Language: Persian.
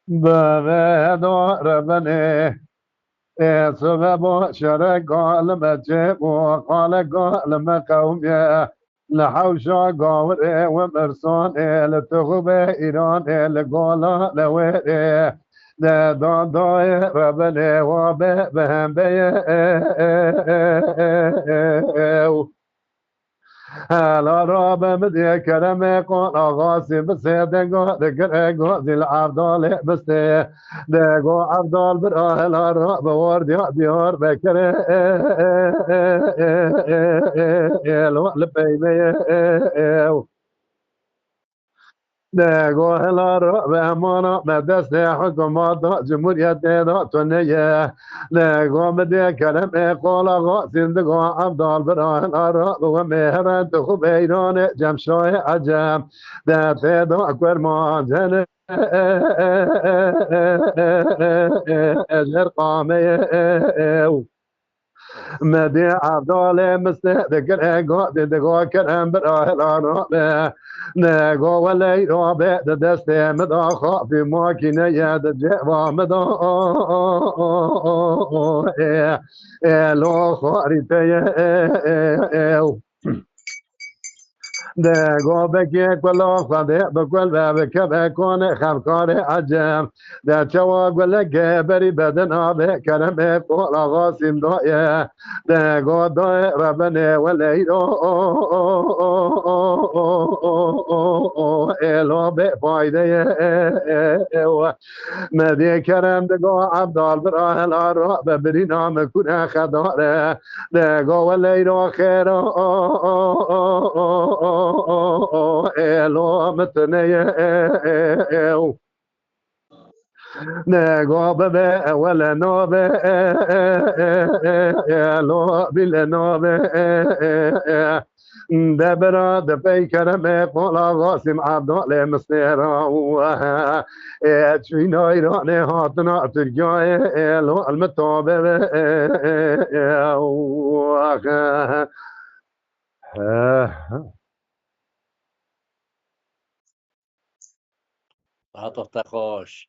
بغدار بني سبب شر قال مجيب وقال قال ما قومي لحوشا قاوري ومرساني لتغبي إيراني لقولا لويري دا دا ربني وبهم بي هلا راب مدي كرمي قول غاسي بسي دقو دقر قوزي العبدال بسي دقو عبدال براه لا راب ورد ديار بكر لو لبيبي دقو هلا راب امانا مدست حكومات جمهورية تونية دقو مدي كرمي قول غاسي دقو عبدال براه لا راب ومهران تخو بيران جمشاي عجم ده تدا كرمان جن الارقام مدي عبدال مستذكر قاد دقا كرم براه الانام نقو ولي رابع دست مدا خافي ماكينة يد جوا مدا لو خاريتي دقو بكي كلو خده بكل بك بكون خمكار عجم ده چوا گلک بری بدن آبه کرم قول غاسم دایه دقو دای ربنه ولیدو الو به فایده مدي كرم دقو عبدال براه الارواح ببري نام كنا خداره دقو والليل خير الو متنيه دقو ببه ولا نوبه الو بالنوبه دبرا دبي كرم قولا غاسم عبدال مصيرا چوینا ایران هاتنا ترکیه الو المتابه هات خوش